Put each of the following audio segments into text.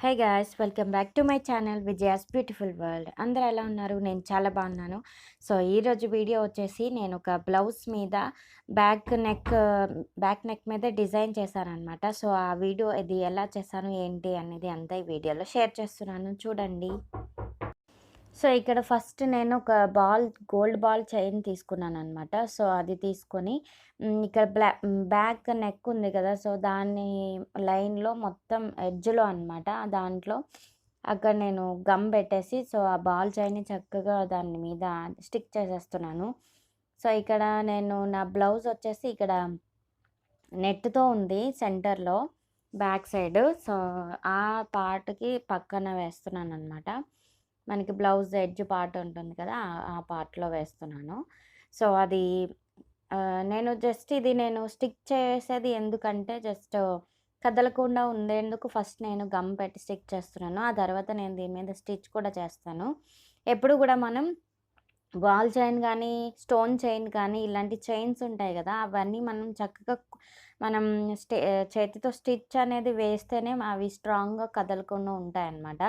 High guys, welcome back to my channel Vijaya's beautiful world. అందరూ ఎలా ఉన్నారు? నేను చాలా బాగున్నాను. సో ఈరోజు వీడియో వచ్చేసి నేను ఒక బ్లౌజ్ మీద బ్యాక్ నెక్ మీద డిజైన్ చేశానమాట. సో ఆ వీడియో ఇది ఎలా చేశాను ఏంటి అనేది అంతా ఈ వీడియోలో షేర్ చేస్తున్నాను, చూడండి. సో ఇక్కడ ఫస్ట్ నేను ఒక గోల్డ్ బాల్ చైన్ తీసుకున్నాననమాట. సో అది తీసుకొని ఇక్కడ బ్యాక్ నెక్ ఉంది కదా, సో దాన్ని లైన్‌లో మొత్తం ఎడ్జ్‌లో అనమాట. దాంట్లో అక్కడ నేను గమ్ పెట్టేసి, సో ఆ బాల్ చైన్‌ని చక్కగా దాని మీద స్టిక్ చేసేస్తున్నాను. సో ఇక్కడ నేను నా బ్లౌజ్ వచ్చేసి ఇక్కడ నెట్‌తో ఉంది సెంటర్‌లో బ్యాక్ సైడ్. సో ఆ పార్ట్‌కి పక్కన వేస్తున్నాననమాట. మనకి బ్లౌజ్ ఎడ్జ్ పార్ట్ ఉంటుంది కదా, ఆ పార్ట్‌లో వేస్తున్నాను. సో అది నేను నేను స్టిక్ చేసేది ఎందుకంటే జస్ట్ కదలకుండా ఉండేందుకు ఫస్ట్ నేను గమ్ పెట్టి స్టిక్ చేస్తున్నాను. ఆ తర్వాత నేను దీని మీద స్టిచ్ కూడా చేస్తాను. ఎప్పుడు కూడా మనం బాల్ చైన్ కానీ, స్టోన్ చైన్ కానీ ఇలాంటి చైన్స్ ఉంటాయి కదా, అవన్నీ మనం చక్కగా మనం చేతితో స్టిచ్ అనేది వేస్తేనే అవి స్ట్రాంగ్‌గా కదలకుండా ఉంటాయన్నమాట.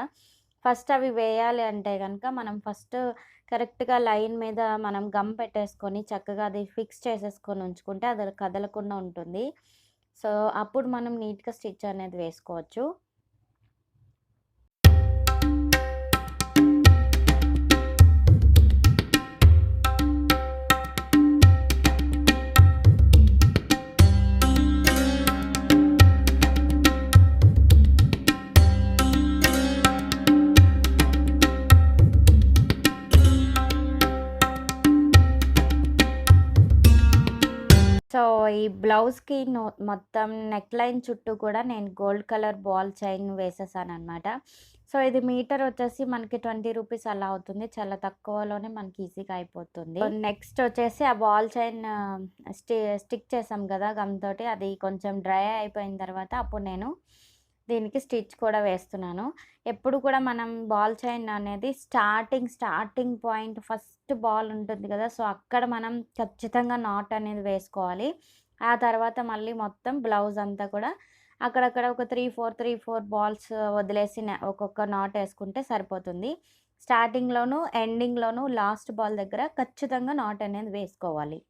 ఫస్ట్ అవి వేయాలి అంటే గనక మనం ఫస్ట్ కరెక్ట్‌గా లైన్ మీద మనం గమ్ పెట్టేసుకొని చక్కగా అది ఫిక్స్ చేసేసుకొని ఉంచుకుంటే అది కదలకుండా ఉంటుంది. సో అప్పుడు మనం నీట్‌గా స్టిచ్ అనేది వేసుకోవచ్చు. సో ఈ బ్లౌజ్‌కి మొత్తం నెక్ లైన్ చుట్టూ కూడా నేను గోల్డ్ కలర్ బాల్ చైన్ వేసేసాననమాట. సో ఇది మీటర్ వచ్చేసి మనకి 20 రూపీస్ అలా అవుతుంది. చాలా తక్కువలోనే మనకి ఈజీగా అయిపోతుంది. నెక్స్ట్ వచ్చేసి ఆ బాల్ చైన్ స్టిక్ చేసాం కదా గమ్ తోటి, అది కొంచెం డ్రై అయిపోయిన తర్వాత అప్పుడు నేను దీనికి స్టిచ్ కూడా వేస్తున్నాను. ఎప్పుడు కూడా మనం బాల్ చైన్ అనేది స్టార్టింగ్ పాయింట్ ఫస్ట్ బాల్ ఉంటుంది కదా, సో అక్కడ మనం ఖచ్చితంగా నాట్ అనేది వేసుకోవాలి. ఆ తర్వాత మళ్ళీ మొత్తం బ్లౌజ్ అంతా కూడా అక్కడక్కడ ఒక 3, 4 బాల్స్ వదిలేసి ఒక్కొక్క నాట్ వేసుకుంటే సరిపోతుంది. స్టార్టింగ్‌లోను, ఎండింగ్‌లోను, లాస్ట్ బాల్ దగ్గర ఖచ్చితంగా నాట్ అనేది వేసుకోవాలి.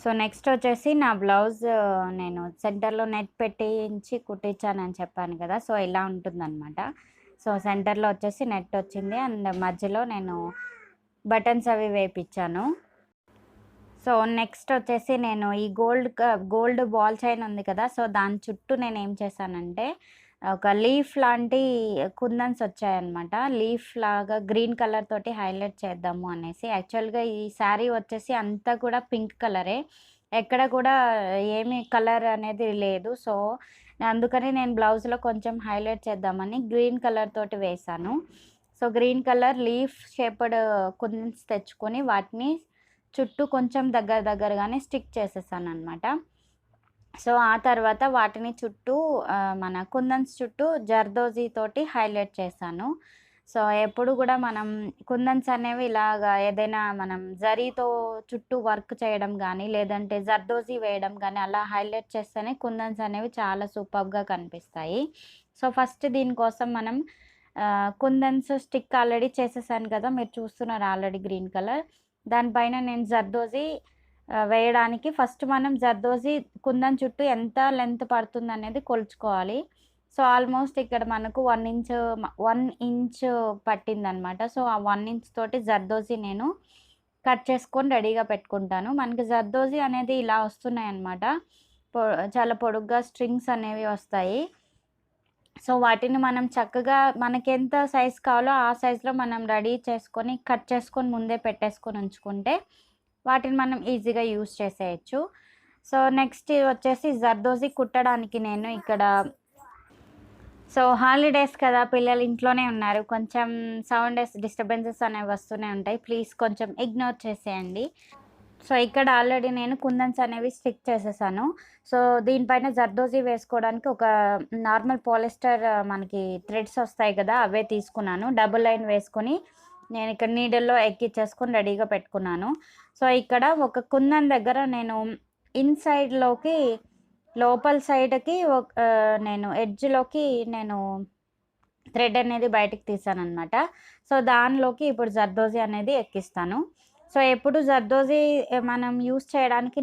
సో నెక్స్ట్ వచ్చేసి నా బ్లౌజ్ నేను సెంటర్‌లో నెట్ పెట్టించి కుట్టించానని చెప్పాను కదా, సో ఇలా ఉంటుందన్నమాట. సో సెంటర్‌లో వచ్చేసి నెట్ వచ్చింది అండ్ మధ్యలో నేను బటన్స్ అవి వేపిచ్చాను. సో నెక్స్ట్ వచ్చేసి నేను ఈ గోల్డ్ బాల్ చైన్ ఉంది కదా, సో దాని చుట్టూ నేనేం చేశానంటే ఒక లీఫ్ లాంటి కుందన్స్ వచ్చాయన్నమాట. లీఫ్ లాగా గ్రీన్ కలర్ తోటి హైలైట్ చేద్దాము అనేసి. యాక్చువల్‌గా ఈ శారీ వచ్చేసి అంతా కూడా పింక్ కలరే. ఎక్కడ కూడా ఏమి కలర్ అనేది లేదు. సో అందుకని నేను బ్లౌజ్‌లో కొంచెం హైలైట్ చేద్దామని గ్రీన్ కలర్ తోటి వేశాను. So green colour leaf shaped kundans తెచ్చుకొని వాటిని చుట్టూ కొంచెం దగ్గరగానే స్టిక్ చేసేసాననమాట. సో ఆ తర్వాత వాటిని చుట్టూ మన కుందన్స్ చుట్టూ జర్దోజీ తోటి హైలైట్ చేశాను. సో ఎప్పుడు కూడా మనం కుందన్స్ అనేవి ఇలాగా ఏదైనా మనం జరీతో చుట్టూ వర్క్ చేయడం కానీ, లేదంటే జర్దోజీ వేయడం కానీ అలా హైలైట్ చేస్తేనే కుందన్స్ అనేవి చాలా సూపర్బ్‌గా కనిపిస్తాయి. సో ఫస్ట్ దీనికోసం మనం కుందన్స్ స్టిక్ ఆల్రెడీ చేసేసాను కదా, మీరు చూస్తున్నారు ఆల్రెడీ గ్రీన్ కలర్. దానిపైన నేను జర్దోజీ వేయడానికి ఫస్ట్ మనం జర్దోజీ కుందన్ చుట్టూ ఎంత లెంత్ పడుతుందనేది కొలుచుకోవాలి. సో ఆల్మోస్ట్ ఇక్కడ మనకు 1 ఇంచ్ పట్టిందనమాట. సో ఆ 1 ఇంచ్ తోటి జర్దోజీ నేను కట్ చేసుకొని రెడీగా పెట్టుకుంటాను. మనకి జర్దోజీ అనేది ఇలా వస్తున్నాయన్నమాట. చాలా పొడుగ్గా స్ట్రింగ్స్ అనేవి వస్తాయి. సో వాటిని మనం చక్కగా మనకెంత సైజ్ కావాలో ఆ సైజులో మనం రెడీ చేసుకొని, కట్ చేసుకొని ముందే పెట్టేసుకొని ఉంచుకుంటే వాటిని మనం ఈజీగా యూజ్ చేసేయచ్చు. సో నెక్స్ట్ వచ్చేసి జర్దోజీ కుట్టడానికి నేను ఇక్కడ సో హాలిడేస్ కదా, పిల్లలు ఇంట్లోనే ఉన్నారు. కొంచెం డిస్టర్బెన్సెస్ అనేవి వస్తూనే ఉంటాయి. ప్లీజ్ కొంచెం ఇగ్నోర్ చేసేయండి. సో ఇక్కడ ఆల్రెడీ నేను కుందన్స్ అనేవి స్టిక్ చేసేసాను. సో దీనిపైన జర్దోజీ వేసుకోవడానికి ఒక నార్మల్ పాలిస్టర్ మనకి థ్రెడ్స్ వస్తాయి కదా, అవే తీసుకున్నాను. డబుల్ లైన్ వేసుకొని నేను ఇక్కడ నీడిల్‌లో ఎక్కిచ్చేసుకొని రెడీగా పెట్టుకున్నాను. సో ఇక్కడ ఒక కుందన్ దగ్గర నేను ఇన్‌సైడ్‌లోకి లోపల సైడ్‌కి నేను ఎడ్జ్‌లోకి నేను థ్రెడ్ అనేది బయటికి తీసాననమాట. సో దానిలోకి ఇప్పుడు జర్దోజీ అనేది ఎక్కిస్తాను. సో ఎప్పుడు జర్దోజీ మనం యూస్ చేయడానికి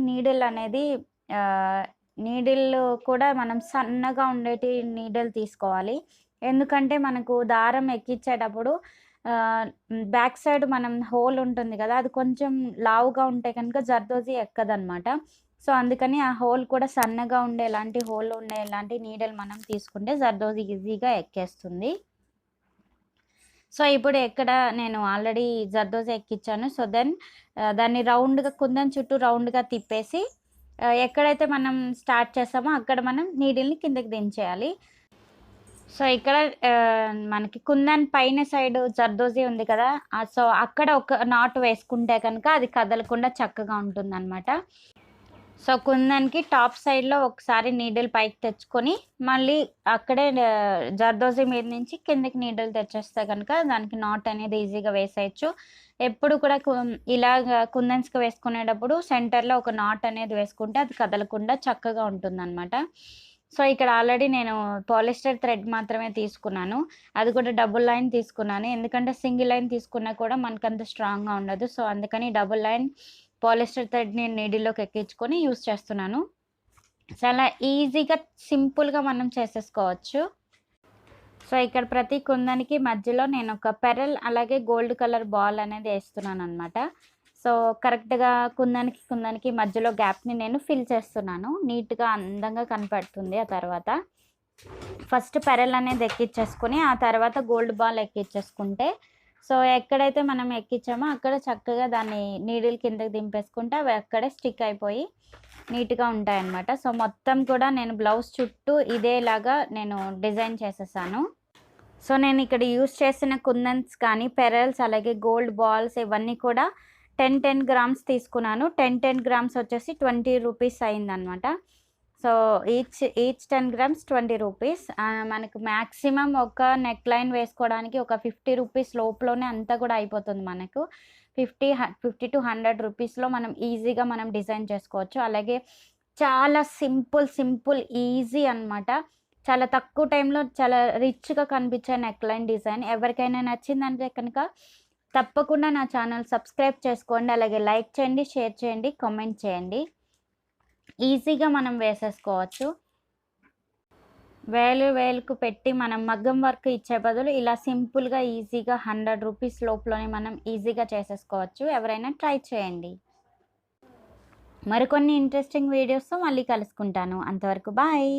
నీడిల్ కూడా మనం సన్నగా ఉండేటి నీడిల్ తీసుకోవాలి. ఎందుకంటే మనకు దారం ఎక్కించేటప్పుడు బ్యాక్ సైడ్ మనం హోల్ ఉంటుంది కదా, అది కొంచెం లావుగా ఉంటే కనుక జర్దోజీ ఎక్కదనమాట. సో అందుకని ఆ హోల్ కూడా సన్నగా ఉండేలాంటి హోల్ ఉండేలాంటి నీడిల్ మనం తీసుకుంటే జర్దోజీ ఈజీగా ఎక్కేస్తుంది. సో ఇప్పుడు ఎక్కడ నేను ఆల్రెడీ జర్దోజీ ఎక్కించాను. సో దెన్ దాన్ని రౌండ్గా కుందన్ చుట్టూ రౌండ్గా తిప్పేసి ఎక్కడైతే మనం స్టార్ట్ చేసామో అక్కడ మనం నీడిల్ని కిందకి దించేయాలి. సో ఇక్కడ మనకి కుందన్ పైన సైడ్ జర్దోజీ ఉంది కదా, సో అక్కడ ఒక నాట్ వేసుకుంటే కనుక అది కదలకుండా చక్కగా ఉంటుందన్నమాట. సో కుందన్కి టాప్ సైడ్లో ఒకసారి నీడిల్ పైకి తెచ్చుకొని మళ్ళీ అక్కడే జర్దోజీ మీద నుంచి కిందకి నీడిల్ తెచ్చేస్తే కనుక దానికి నాట్ అనేది ఈజీగా వేసేయచ్చు. ఎప్పుడు కూడా ఇలాగ కుందన్స్కి వేసుకునేటప్పుడు సెంటర్లో ఒక నాట్ అనేది వేసుకుంటే అది కదలకుండా చక్కగా ఉంటుందన్నమాట. సో ఇక్కడ ఆల్రెడీ నేను పాలిస్టర్ థ్రెడ్ మాత్రమే తీసుకున్నాను. అది కూడా డబుల్ లైన్ తీసుకున్నాను. ఎందుకంటే సింగిల్ లైన్ తీసుకున్నా కూడా మనకంత స్ట్రాంగ్గా ఉండదు. సో అందుకని డబుల్ లైన్ పాలిస్టర్ థ్రెడ్ని నీడిల్లోకి ఎక్కించుకొని యూస్ చేస్తున్నాను. చాలా ఈజీగా సింపుల్గా మనం చేసేసుకోవచ్చు. సో ఇక్కడ ప్రతి కుందనికి మధ్యలో నేను ఒక పెరల్ అలాగే గోల్డ్ కలర్ బాల్ అనేది వేస్తున్నాను అనమాట. సో కరెక్ట్గా కుందనికి మధ్యలో గ్యాప్ని నేను ఫిల్ చేస్తున్నాను. నీట్గా అందంగా కనపడుతుంది. ఆ తర్వాత ఫస్ట్ పెరల్ అనేది ఎక్కించేసుకుని ఆ తర్వాత గోల్డ్ బాల్ ఎక్కించేసుకుంటే సో ఎక్కడైతే మనం ఎక్కించామో అక్కడ చక్కగా దాన్ని నీడిల్ కిందకి దింపేసుకుంటే అవి అక్కడే స్టిక్ అయిపోయి నీట్గా ఉంటాయన్నమాట. సో మొత్తం కూడా నేను బ్లౌజ్ చుట్టూ ఇదేలాగా నేను డిజైన్ చేసేసాను. సో నేను ఇక్కడ యూస్ చేసిన కుందన్స్ కానీ పెరల్స్ అలాగే గోల్డ్ బాల్స్ ఇవన్నీ కూడా 10 గ్రామ్స్ తీసుకున్నాను. 10 గ్రామ్స్ వచ్చేసి 20 రూపీస్ అయిందనమాట. So each 10 grams 20 rupees. మనకు మ్యాక్సిమం ఒక నెక్ లైన్ వేసుకోవడానికి ఒక 50 రూపీస్ లోపలనే అంతా కూడా అయిపోతుంది మనకు. 50 to 100 రూపీస్లో మనం ఈజీగా మనం డిజైన్ చేసుకోవచ్చు. అలాగే చాలా సింపుల్ ఈజీ అనమాట. చాలా తక్కువ టైంలో చాలా రిచ్గా కనిపించే నెక్ లైన్ డిజైన్. ఎవరికైనా నచ్చిందంటే కనుక తప్పకుండా నా ఛానల్ సబ్స్క్రైబ్ చేసుకోండి. అలాగే లైక్ చేయండి, షేర్ చేయండి, కామెంట్ చేయండి. ఈజీగా మనం వేసేసుకోవచ్చు. వేలకు పెట్టి మనం మగ్గం వర్క్ ఇచ్చే బదులు ఇలా సింపుల్గా ఈజీగా 100 రూపీస్ లోపలనే మనం ఈజీగా చేసేసుకోవచ్చు. ఎవరైనా ట్రై చేయండి. మరికొన్ని ఇంట్రెస్టింగ్ వీడియోస్తో మళ్ళీ కలుసుకుంటాను. అంతవరకు బాయ్.